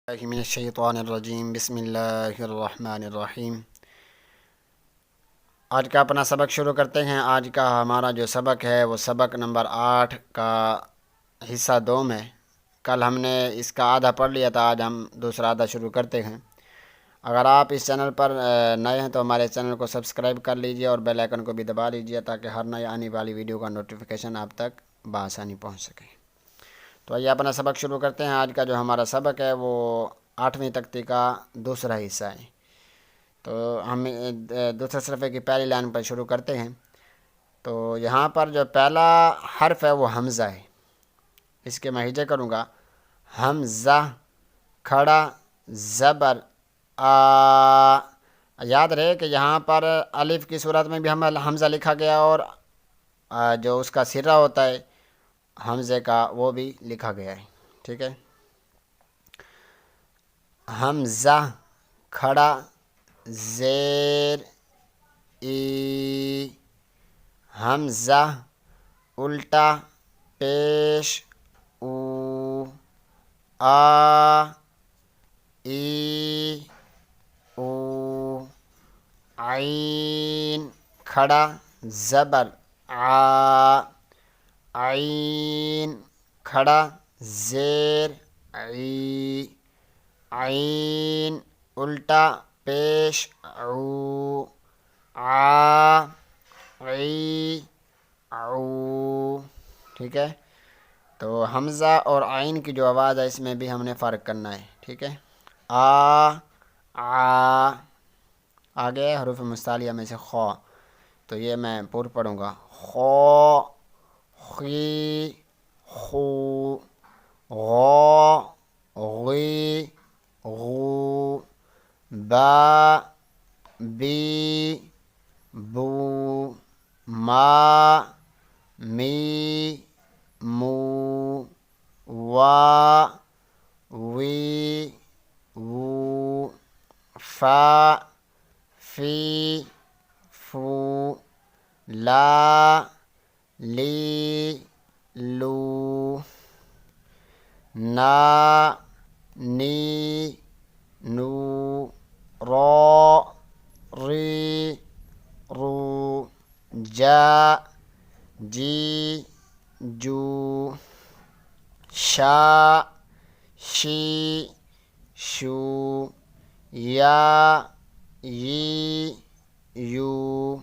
من الشیطان الرجیم بسم اللہ الرحمن الرحیم۔ آج کا اپنا سبق شروع کرتے ہیں۔ آج کا ہمارا جو سبق ہے وہ سبق نمبر 8 کا حصہ 2 ہے۔ کل ہم نے اس کا آدھا پڑھ لیا تھا، آج ہم دوسرا آدھا شروع کرتے ہیں۔ اگر آپ اس چینل پر نئے ہیں تو ہمارے چینل کو سبسکرائب کر لیجئے اور بیل آئیکن کو بھی دبا لیجئے تاکہ ہر نئی آنے والی ویڈیو کا نوٹیفیکیشن آپ تک بآسانی پہنچ سکے۔ تو آئیے اپنا سبق شروع کرتے ہیں۔ آج کا جو ہمارا سبق ہے وہ 8ویں تختی کا دوسرا حصہ ہے۔ تو ہم دوسرے صفحے کی پہلی لائن پر شروع کرتے ہیں۔ تو یہاں پر جو پہلا حرف ہے وہ حمزہ ہے۔ اس کے میں ہجے کروں گا، حمزہ کھڑا زبر آ۔ یاد رہے کہ یہاں پر الف کی صورت میں بھی ہم حمزہ لکھا گیا اور جو اس کا سرہ ہوتا ہے حمزے کا وہ بھی لکھا گیا ہے، ٹھیک ہے۔ حمزہ کھڑا زیر ای، حمزہ الٹا پیش او، آ ای او، عین کھڑا زبر آ، عین کھڑا زیر عی، عین الٹا پیش عو، آ عی عو، ٹھیک ہے۔ تو حمزہ اور عین کی جو آواز ہے اس میں بھی ہم نے فرق کرنا ہے، ٹھیک ہے۔ آ آ، آگے حروف مستعلیہ میں سے خو، تو یہ میں پور پڑھوں گا، خو خی خو، غو غی غو، با بی بو، ما می مو، وا وی وو، فا فی فو، لا لی لو، نا نی نو، رو ری رو، جا جی جو، شا شی شو، یا یی یو،